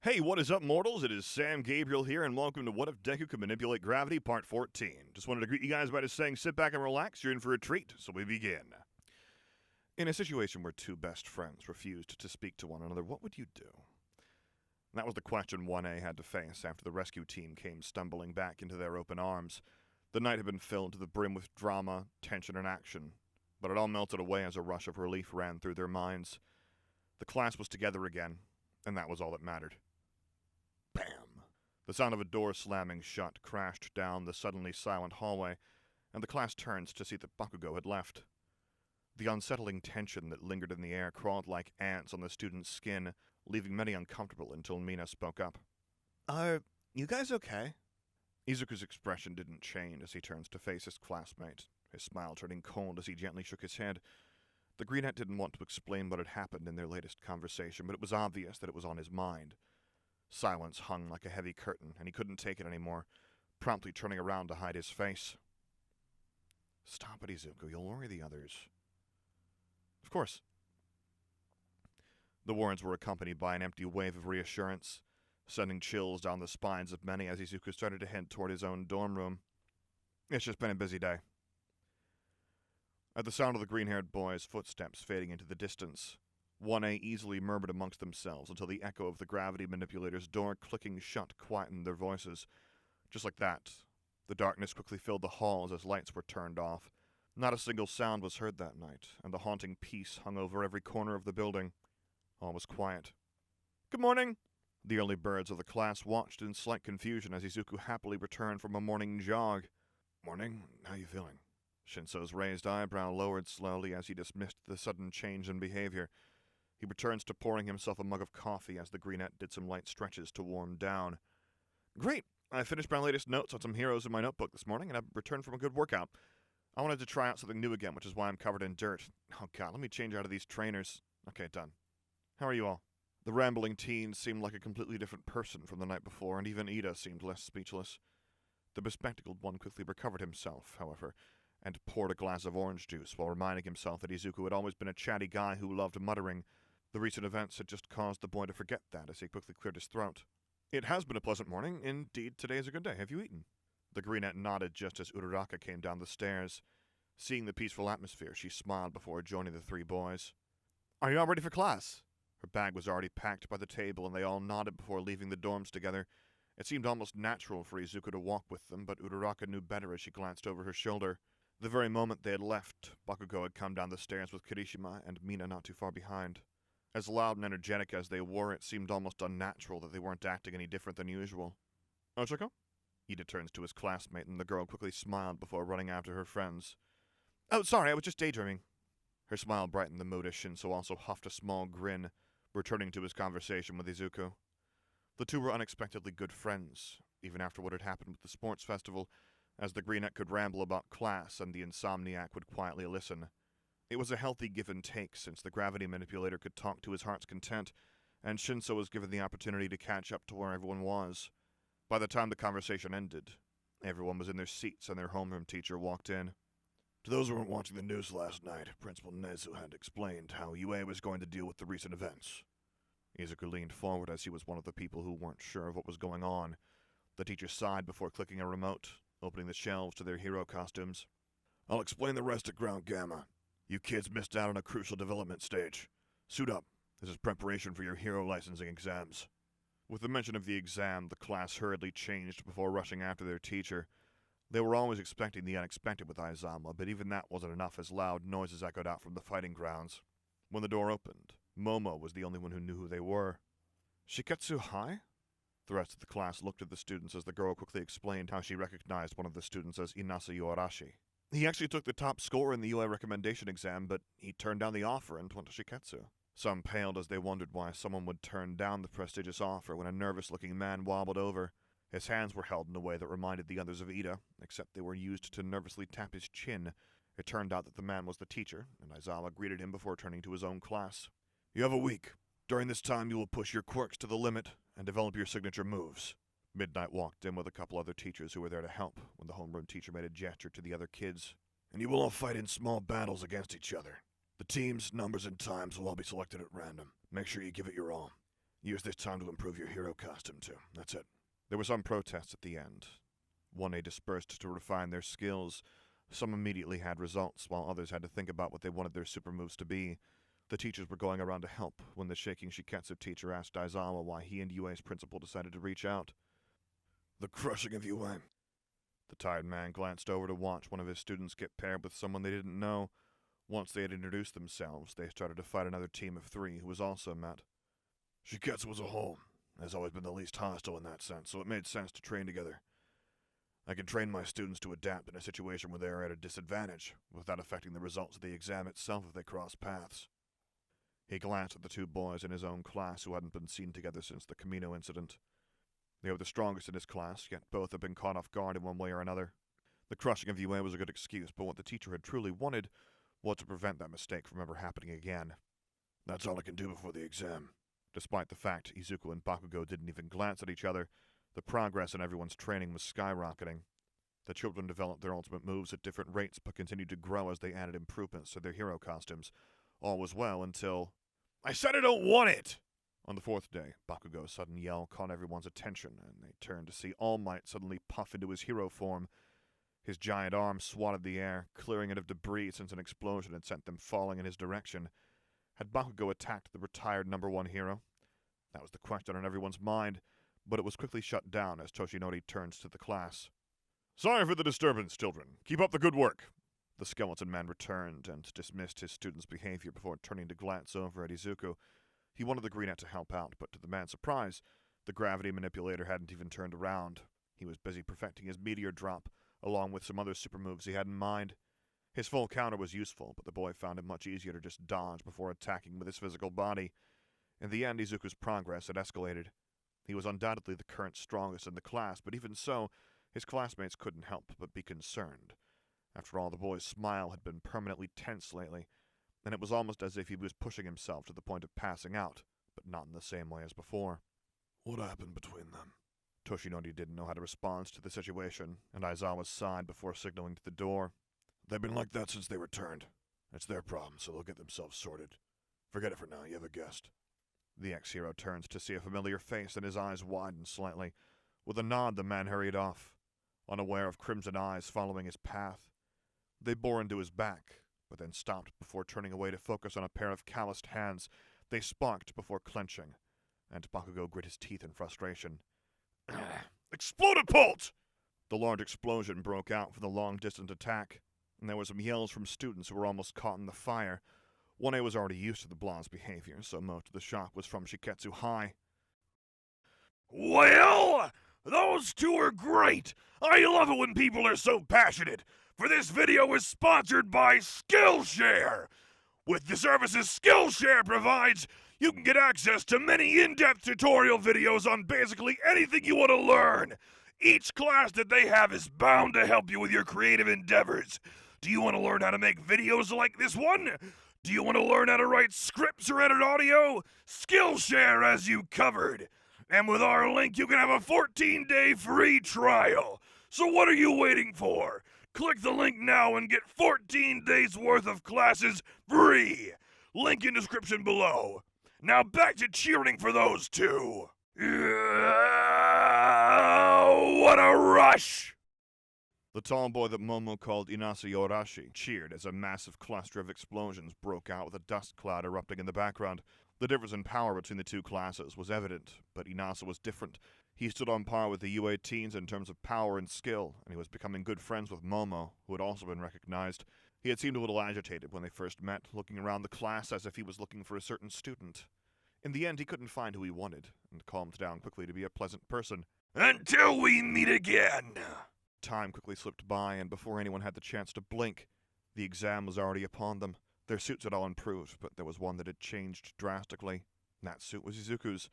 Hey, what is up, mortals? It is Sam Gabriel here, and welcome to What If Deku Could Manipulate Gravity, Part 14. Just wanted to greet you guys by just saying sit back and relax, you're in for a treat, so we begin. In a situation where two best friends refused to speak to one another, what would you do? That was the question 1A had to face after the rescue team came stumbling back into their open arms. The night had been filled to the brim with drama, tension, and action, but it all melted away as a rush of relief ran through their minds. The class was together again, and that was all that mattered. Bam! The sound of a door slamming shut crashed down the suddenly silent hallway, and the class turned to see that Bakugo had left. The unsettling tension that lingered in the air crawled like ants on the student's skin, leaving many uncomfortable until Mina spoke up. Are you guys okay? Izuku's expression didn't change as he turns to face his classmate, his smile turning cold as he gently shook his head. The greenette didn't want to explain what had happened in their latest conversation, but it was obvious that it was on his mind. Silence hung like a heavy curtain, and he couldn't take it anymore, promptly turning around to hide his face. Stop it, Izuku. You'll worry the others. Of course. The words were accompanied by an empty wave of reassurance, sending chills down the spines of many as Izuku started to head toward his own dorm room. It's just been a busy day. At the sound of the green-haired boy's footsteps fading into the distance, 1A easily murmured amongst themselves until the echo of the gravity manipulator's door clicking shut quietened their voices. Just like that, the darkness quickly filled the halls as lights were turned off. Not a single sound was heard that night, and the haunting peace hung over every corner of the building. All was quiet. Good morning! The early birds of the class watched in slight confusion as Izuku happily returned from a morning jog. Morning, how you feeling? Shinso's raised eyebrow lowered slowly as he dismissed the sudden change in behavior. He returns to pouring himself a mug of coffee as the greenette did some light stretches to warm down. Great! I finished my latest notes on some heroes in my notebook this morning, and I've returned from a good workout. I wanted to try out something new again, which is why I'm covered in dirt. Oh god, let me change out of these trainers. Okay, done. How are you all? The rambling teen seemed like a completely different person from the night before, and even Ida seemed less speechless. The bespectacled one quickly recovered himself, however, and poured a glass of orange juice while reminding himself that Izuku had always been a chatty guy who loved muttering. The recent events had just caused the boy to forget that as he quickly cleared his throat. It has been a pleasant morning. Indeed, today is a good day. Have you eaten? The greenette nodded just as Uraraka came down the stairs. Seeing the peaceful atmosphere, she smiled before joining the three boys. Are you all ready for class? Her bag was already packed by the table, and they all nodded before leaving the dorms together. It seemed almost natural for Izuku to walk with them, but Uraraka knew better as she glanced over her shoulder. The very moment they had left, Bakugo had come down the stairs with Kirishima and Mina not too far behind. As loud and energetic as they were, it seemed almost unnatural that they weren't acting any different than usual. Ochako? Ida turns to his classmate, and the girl quickly smiled before running after her friends. Oh, sorry, I was just daydreaming. Her smile brightened the mood as Shinso also huffed a small grin, returning to his conversation with Izuku. The two were unexpectedly good friends, even after what had happened with the sports festival, as the greenette could ramble about class and the insomniac would quietly listen. It was a healthy give and take, since the gravity manipulator could talk to his heart's content, and Shinso was given the opportunity to catch up to where everyone was. By the time the conversation ended, everyone was in their seats and their homeroom teacher walked in. To those who weren't watching the news last night, Principal Nezu had explained how UA was going to deal with the recent events. Izuku leaned forward as he was one of the people who weren't sure of what was going on. The teacher sighed before clicking a remote, opening the shelves to their hero costumes. I'll explain the rest at Ground Gamma. You kids missed out on a crucial development stage. Suit up. This is preparation for your hero licensing exams. With the mention of the exam, the class hurriedly changed before rushing after their teacher. They were always expecting the unexpected with Aizawa, but even that wasn't enough as loud noises echoed out from the fighting grounds. When the door opened, Momo was the only one who knew who they were. Shiketsu High? The rest of the class looked at the students as the girl quickly explained how she recognized one of the students as Inasa Yoarashi. He actually took the top score in the UA recommendation exam, but he turned down the offer and went to Shiketsu. Some paled as they wondered why someone would turn down the prestigious offer when a nervous-looking man wobbled over. His hands were held in a way that reminded the others of Ida, except they were used to nervously tap his chin. It turned out that the man was the teacher, and Aizawa greeted him before turning to his own class. You have a week. During this time you will push your quirks to the limit and develop your signature moves. Midnight walked in with a couple other teachers who were there to help when the homeroom teacher made a gesture to the other kids. And you will all fight in small battles against each other. The teams, numbers, and times will all be selected at random. Make sure you give it your all. Use this time to improve your hero costume, too. That's it. There were some protests at the end. 1A dispersed to refine their skills. Some immediately had results, while others had to think about what they wanted their super moves to be. The teachers were going around to help when the shaking Shiketsu teacher asked Aizawa why he and UA's principal decided to reach out. The crushing of UA. The tired man glanced over to watch one of his students get paired with someone they didn't know. Once they had introduced themselves, they started to fight another team of 3 who was also met. Shiketsu as a whole has always been the least hostile in that sense, so it made sense to train together. I can train my students to adapt in a situation where they are at a disadvantage, without affecting the results of the exam itself if they cross paths. He glanced at the 2 boys in his own class who hadn't been seen together since the Camino incident. They were the strongest in his class, yet both had been caught off guard in one way or another. The crushing of UA was a good excuse, but what the teacher had truly wanted was to prevent that mistake from ever happening again. That's all I can do before the exam. Despite the fact Izuku and Bakugo didn't even glance at each other, the progress in everyone's training was skyrocketing. The children developed their ultimate moves at different rates, but continued to grow as they added improvements to their hero costumes. All was well until... I said I don't want it! On the 4th day, Bakugo's sudden yell caught everyone's attention, and they turned to see All Might suddenly puff into his hero form. His giant arm swatted the air, clearing it of debris since an explosion had sent them falling in his direction. Had Bakugo attacked the retired #1 hero? That was the question on everyone's mind, but it was quickly shut down as Toshinori turns to the class. Sorry for the disturbance, children. Keep up the good work. The skeleton man returned and dismissed his student's behavior before turning to glance over at Izuku. He wanted the Greenette to help out, but to the man's surprise, the gravity manipulator hadn't even turned around. He was busy perfecting his meteor drop, along with some other super moves he had in mind. His full counter was useful, but the boy found it much easier to just dodge before attacking with his physical body. In the end, Izuku's progress had escalated. He was undoubtedly the current strongest in the class, but even so, his classmates couldn't help but be concerned. After all, the boy's smile had been permanently tense lately, and it was almost as if he was pushing himself to the point of passing out, but not in the same way as before. What happened between them? Toshinori didn't know how to respond to the situation, and Aizawa sighed before signaling to the door. They've been like that since they returned. It's their problem, so they'll get themselves sorted. Forget it for now, you have a guest. The ex-hero turned to see a familiar face, and his eyes widened slightly. With a nod, the man hurried off, unaware of crimson eyes following his path. They bore into his back, but then stopped before turning away to focus on a pair of calloused hands. They sparked before clenching, and Bakugo grit his teeth in frustration. Explodipult! The large explosion broke out for the long-distance attack, and there were some yells from students who were almost caught in the fire. 1A was already used to the blah's behavior, so most of the shock was from Shiketsu High. Well, those 2 are great! I love it when people are so passionate! For this video is sponsored by Skillshare! With the services Skillshare provides, you can get access to many in-depth tutorial videos on basically anything you want to learn. Each class that they have is bound to help you with your creative endeavors. Do you want to learn how to make videos like this one? Do you want to learn how to write scripts or edit audio? Skillshare has you covered. And with our link, you can have a 14-day free trial. So what are you waiting for? Click the link now and get 14 days worth of classes free. Link in description below. Now back to cheering for those 2. What a rush! The tall boy that Momo called Inasa Yorashi cheered as a massive cluster of explosions broke out with a dust cloud erupting in the background. The difference in power between the 2 classes was evident, but Inasa was different. He stood on par with the UA teens in terms of power and skill, and he was becoming good friends with Momo, who had also been recognized. He had seemed a little agitated when they first met, looking around the class as if he was looking for a certain student. In the end, he couldn't find who he wanted, and calmed down quickly to be a pleasant person. Until we meet again! Time quickly slipped by, and before anyone had the chance to blink, the exam was already upon them. Their suits had all improved, but there was one that had changed drastically. That suit was Izuku's.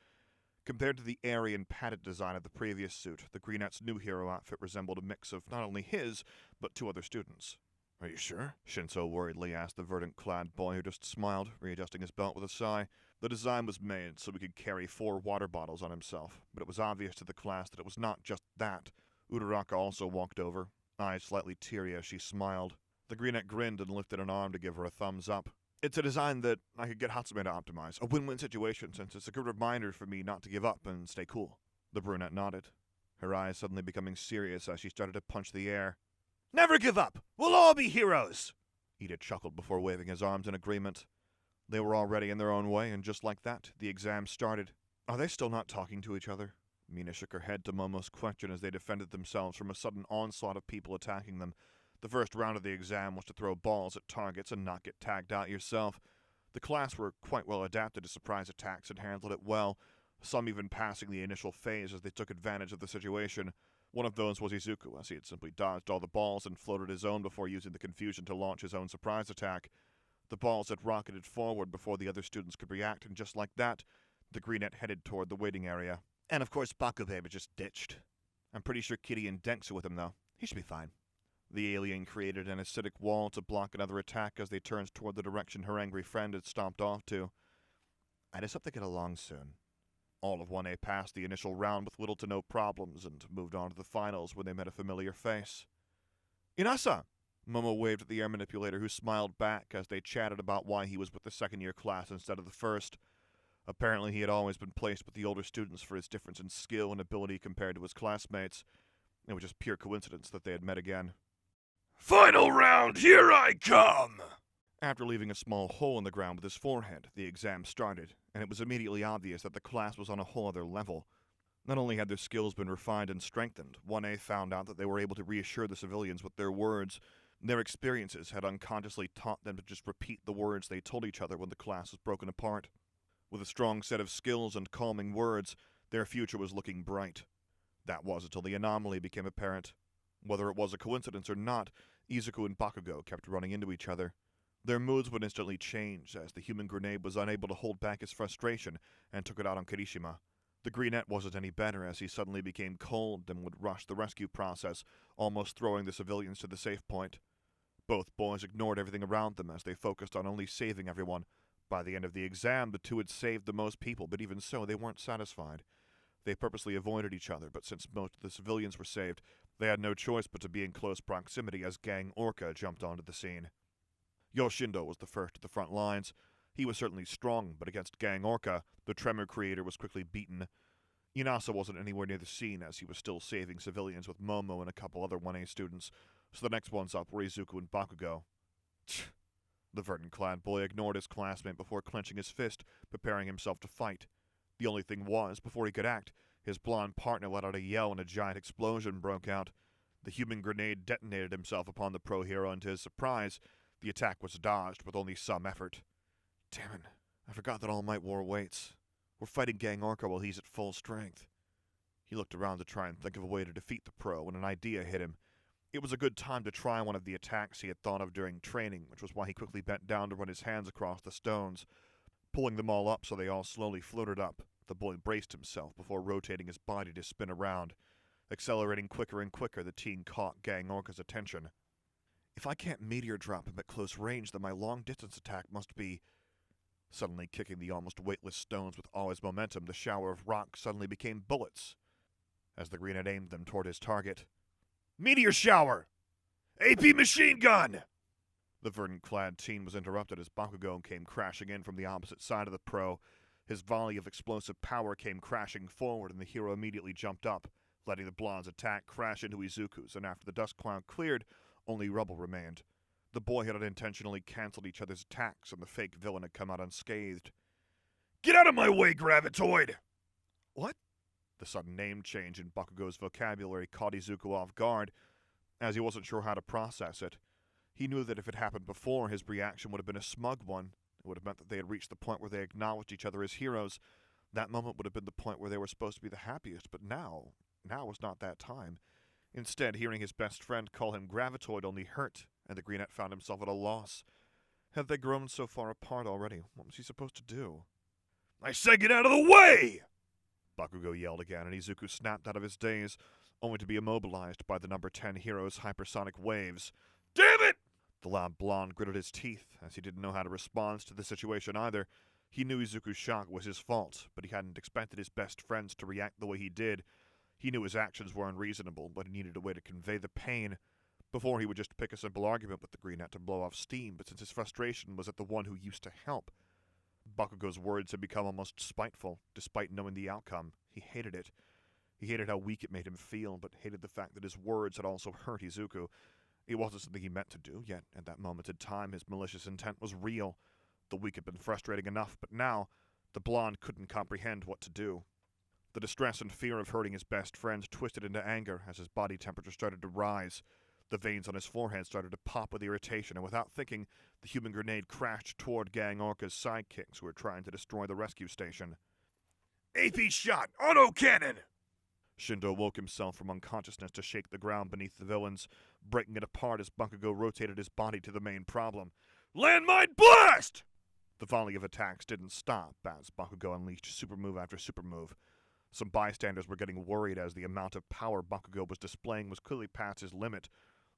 Compared to the airy and padded design of the previous suit, the Greenette's new hero outfit resembled a mix of not only his, but 2 other students. Are you sure? Shinso worriedly asked the verdant-clad boy who just smiled, readjusting his belt with a sigh. The design was made so he could carry 4 water bottles on himself, but it was obvious to the class that it was not just that. Uraraka also walked over, eyes slightly teary as she smiled. The Greenette grinned and lifted an arm to give her a thumbs up. It's a design that I could get Hatsume to optimize. A win-win situation, since it's a good reminder for me not to give up and stay cool. The brunette nodded, her eyes suddenly becoming serious as she started to punch the air. Never give up! We'll all be heroes! Ida chuckled before waving his arms in agreement. They were all ready in their own way, and just like that, the exam started. Are they still not talking to each other? Mina shook her head to Momo's question as they defended themselves from a sudden onslaught of people attacking them. The first round of the exam was to throw balls at targets and not get tagged out yourself. The class were quite well adapted to surprise attacks and handled it well, some even passing the initial phase as they took advantage of the situation. One of those was Izuku, as he had simply dodged all the balls and floated his own before using the confusion to launch his own surprise attack. The balls had rocketed forward before the other students could react, and just like that, the greenette headed toward the waiting area. And of course Bakube was just ditched. I'm pretty sure Kitty and Denks are with him though. He should be fine. The alien created an acidic wall to block another attack as they turned toward the direction her angry friend had stomped off to. I just hope they get along soon. All of 1A passed the initial round with little to no problems and moved on to the finals when they met a familiar face. Inasa! Momo waved at the air manipulator, who smiled back as they chatted about why he was with the second-year class instead of the first. Apparently he had always been placed with the older students for his difference in skill and ability compared to his classmates. It was just pure coincidence that they had met again. Final round, here I come! After leaving a small hole in the ground with his forehead, the exam started, and it was immediately obvious that the class was on a whole other level. Not only had their skills been refined and strengthened, 1A found out that they were able to reassure the civilians with their words. Their experiences had unconsciously taught them to just repeat the words they told each other when the class was broken apart. With a strong set of skills and calming words, their future was looking bright. That was until the anomaly became apparent. Whether it was a coincidence or not, Izuku and Bakugo kept running into each other. Their moods would instantly change, as the human grenade was unable to hold back his frustration and took it out on Kirishima. The greenette wasn't any better, as he suddenly became cold and would rush the rescue process, almost throwing the civilians to the safe point. Both boys ignored everything around them as they focused on only saving everyone. By the end of the exam, the two had saved the most people, but even so, they weren't satisfied. They purposely avoided each other, but since most of the civilians were saved, they had no choice but to be in close proximity as Gang Orca jumped onto the scene. Yoshindo was the first at the front lines. He was certainly strong, but against Gang Orca, the Tremor creator was quickly beaten. Inasa wasn't anywhere near the scene, as he was still saving civilians with Momo and a couple other 1A students, so the next ones up were Izuku and Bakugo. The verdant-clad boy ignored his classmate before clenching his fist, preparing himself to fight. The only thing was, before he could act, his blonde partner let out a yell and a giant explosion broke out. The human grenade detonated himself upon the pro hero, and to his surprise, the attack was dodged with only some effort. Damn it, I forgot that All Might wore weights. We're fighting Gang Orca while he's at full strength. He looked around to try and think of a way to defeat the pro when an idea hit him. It was a good time to try one of the attacks he had thought of during training, which was why he quickly bent down to run his hands across the stones. Pulling them all up so they all slowly floated up, the boy braced himself before rotating his body to spin around. Accelerating quicker and quicker, the teen caught Gang Orca's attention. If I can't meteor drop him at close range, then my long-distance attack must be... Suddenly kicking the almost weightless stones with all his momentum, the shower of rocks suddenly became bullets, as the greenette aimed them toward his target. Meteor shower! AP machine gun! The verdant-clad teen was interrupted as Bakugo came crashing in from the opposite side of the pro. His volley of explosive power came crashing forward, and the hero immediately jumped up, letting the blonde's attack crash into Izuku's, and after the dust cloud cleared, only rubble remained. The boy had unintentionally cancelled each other's attacks, and the fake villain had come out unscathed. Get out of my way, Gravitoid! What? The sudden name change in Bakugo's vocabulary caught Izuku off guard, as he wasn't sure how to process it. He knew that if it happened before, his reaction would have been a smug one. It would have meant that they had reached the point where they acknowledged each other as heroes. That moment would have been the point where they were supposed to be the happiest, but now was not that time. Instead, hearing his best friend call him Gravitoid only hurt, and the greenette found himself at a loss. Had they grown so far apart already? What was he supposed to do? I said get out of the way! Bakugo yelled again, and Izuku snapped out of his daze, only to be immobilized by the number 10 hero's hypersonic waves. Damn it! The loud blonde gritted his teeth, as he didn't know how to respond to the situation either. He knew Izuku's shock was his fault, but he hadn't expected his best friends to react the way he did. He knew his actions were unreasonable, but he needed a way to convey the pain. Before, he would just pick a simple argument with the Greenette to blow off steam, but since his frustration was at the one who used to help, Bakugo's words had become almost spiteful, despite knowing the outcome. He hated it. He hated how weak it made him feel, but hated the fact that his words had also hurt Izuku. It wasn't something he meant to do, yet at that moment in time his malicious intent was real. The week had been frustrating enough, but now the blonde couldn't comprehend what to do. The distress and fear of hurting his best friend twisted into anger as his body temperature started to rise. The veins on his forehead started to pop with irritation, and without thinking, the human grenade crashed toward Gang Orca's sidekicks who were trying to destroy the rescue station. AP shot! Autocannon! Shindo woke himself from unconsciousness to shake the ground beneath the villains, breaking it apart as Bakugo rotated his body to the main problem. Landmine blast! The volley of attacks didn't stop as Bakugo unleashed super move after super move. Some bystanders were getting worried as the amount of power Bakugo was displaying was clearly past his limit.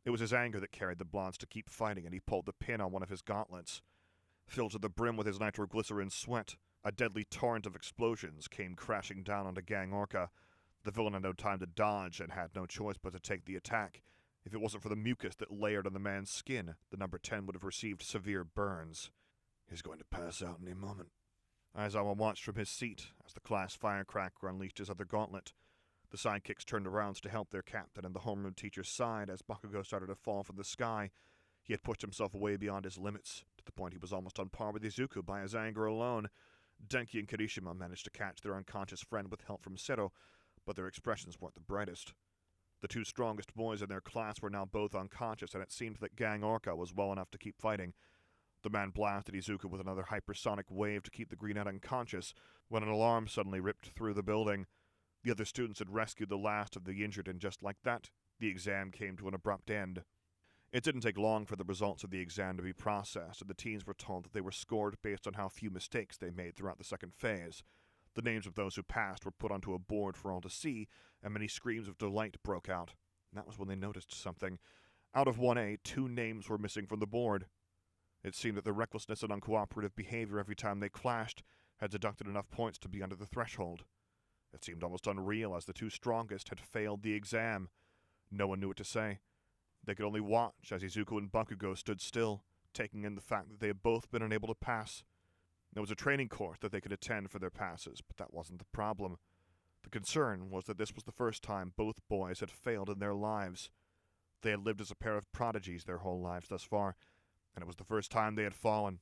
It was his anger that carried the blondes to keep fighting, and he pulled the pin on one of his gauntlets. Filled to the brim with his nitroglycerin sweat, a deadly torrent of explosions came crashing down onto Gang Orca. The villain had no time to dodge and had no choice but to take the attack. If it wasn't for the mucus that layered on the man's skin, the number 10 would have received severe burns. He's going to pass out any moment. Aizawa watched from his seat as the class firecracker unleashed his other gauntlet. The sidekicks turned around to help their captain and the homeroom teacher's side as Bakugo started to fall from the sky. He had pushed himself way beyond his limits, to the point he was almost on par with Izuku by his anger alone. Denki and Kirishima managed to catch their unconscious friend with help from Seto, but their expressions weren't the brightest. The two strongest boys in their class were now both unconscious, and it seemed that Gang Orca was well enough to keep fighting. The man blasted Izuku with another hypersonic wave to keep the Greenette unconscious, when an alarm suddenly ripped through the building. The other students had rescued the last of the injured, and just like that, the exam came to an abrupt end. It didn't take long for the results of the exam to be processed, and the teens were told that they were scored based on how few mistakes they made throughout the second phase. The names of those who passed were put onto a board for all to see, and many screams of delight broke out. And that was when they noticed something. Out of 1A, 2 names were missing from the board. It seemed that their recklessness and uncooperative behavior every time they clashed had deducted enough points to be under the threshold. It seemed almost unreal, as the 2 strongest had failed the exam. No one knew what to say. They could only watch as Izuku and Bakugo stood still, taking in the fact that they had both been unable to pass. There was a training course that they could attend for their passes, but that wasn't the problem. The concern was that this was the first time both boys had failed in their lives. They had lived as a pair of prodigies their whole lives thus far, and it was the first time they had fallen.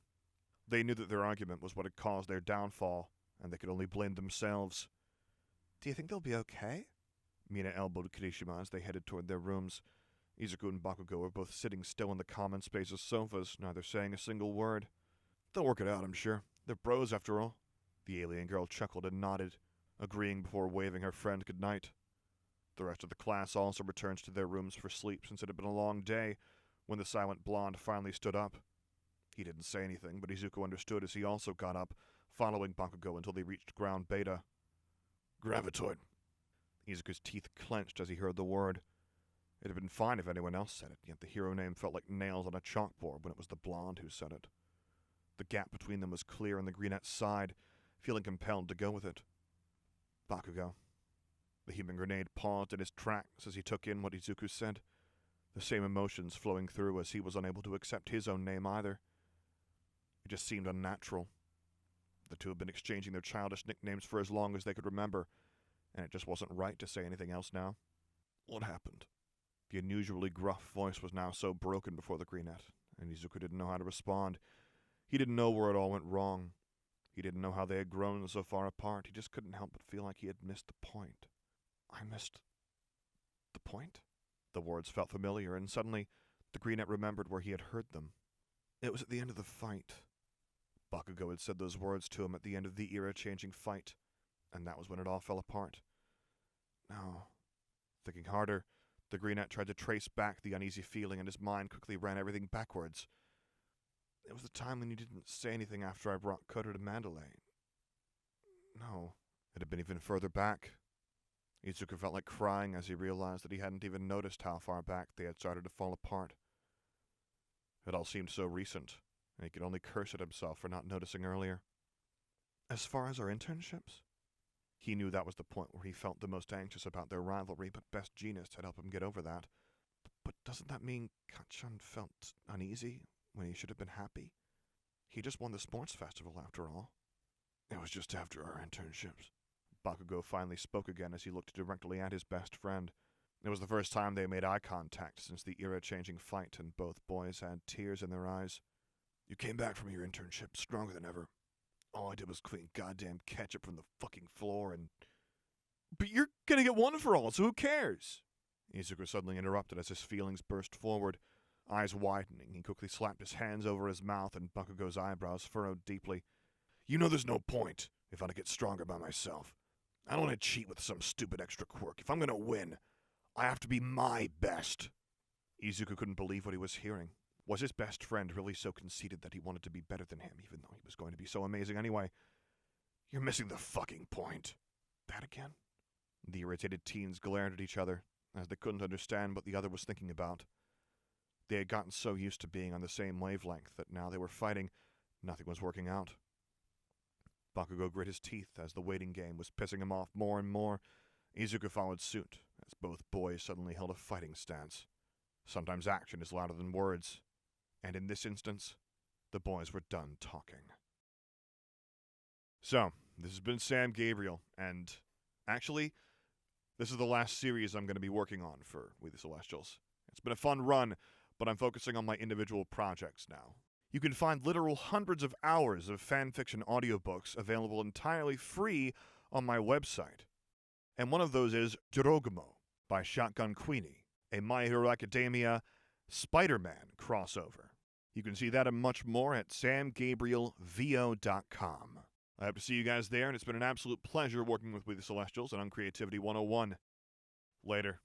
They knew that their argument was what had caused their downfall, and they could only blame themselves. "Do you think they'll be okay?" Mina elbowed Kirishima as they headed toward their rooms. Izuku and Bakugo were both sitting still in the common space of sofas, neither saying a single word. "They'll work it out, I'm sure. They're bros, after all." The alien girl chuckled and nodded, agreeing before waving her friend good night. The rest of the class also returned to their rooms for sleep, since it had been a long day, when the silent blonde finally stood up. He didn't say anything, but Izuku understood as he also got up, following Bakugo until they reached ground beta. "Gravitoid." Izuku's teeth clenched as he heard the word. It had been fine if anyone else said it, yet the hero name felt like nails on a chalkboard when it was the blonde who said it. The gap between them was clear on the Greenette's side, feeling compelled to go with it. Bakugo. The human grenade paused in his tracks as he took in what Izuku said, the same emotions flowing through as he was unable to accept his own name either. It just seemed unnatural. The two had been exchanging their childish nicknames for as long as they could remember, and it just wasn't right to say anything else now. What happened? The unusually gruff voice was now so broken before the Greenette, and Izuku didn't know how to respond. He didn't know where it all went wrong. He didn't know how they had grown so far apart. He just couldn't help but feel like he had missed the point. I missed the point? The words felt familiar, and suddenly the Greenette remembered where he had heard them. It was at the end of the fight. Bakugo had said those words to him at the end of the era-changing fight, and that was when it all fell apart. No. Thinking harder, the Greenette tried to trace back the uneasy feeling, and his mind quickly ran everything backwards. It was the time when you didn't say anything after I brought Koto to Mandalay. No, it had been even further back. Izuku felt like crying as he realized that he hadn't even noticed how far back they had started to fall apart. It all seemed so recent, and he could only curse at himself for not noticing earlier. As far as our internships? He knew that was the point where he felt the most anxious about their rivalry, but Best Jeanist had helped him get over that. But Doesn't that mean Kachan felt uneasy when he should have been happy? He just won the sports festival after all. It was just after our internships. Bakugo finally spoke again as he looked directly at his best friend. It was the first time they made eye contact since the era-changing fight, and both boys had tears in their eyes. You came back from your internship stronger than ever. All I did was clean goddamn ketchup from the fucking floor and... But you're gonna get one for all, so who cares? Izuku suddenly interrupted as his feelings burst forward. Eyes widening, he quickly slapped his hands over his mouth and Bakugo's eyebrows furrowed deeply. You know there's no point if I get stronger by myself. I don't want to cheat with some stupid extra quirk. If I'm gonna win, I have to be my best. Izuku couldn't believe what he was hearing. Was his best friend really so conceited that he wanted to be better than him, even though he was going to be so amazing anyway? You're missing the fucking point. That again? The irritated teens glared at each other, as they couldn't understand what the other was thinking about. They had gotten so used to being on the same wavelength that now they were fighting, nothing was working out. Bakugo grit his teeth as the waiting game was pissing him off more and more. Izuku followed suit, as both boys suddenly held a fighting stance. Sometimes action is louder than words, and in this instance, the boys were done talking. So, this has been Sam Gabriel, and actually, this is the last series I'm going to be working on for We the Celestials. It's been a fun run, but I'm focusing on my individual projects now. You can find literal hundreds of hours of fanfiction audiobooks available entirely free on my website. And one of those is Drogomo by Shotgun Queenie, a My Hero Academia Spider-Man crossover. You can see that and much more at samgabrielvo.com. I hope to see you guys there, and it's been an absolute pleasure working with We the Celestials and on Creativity 101. Later.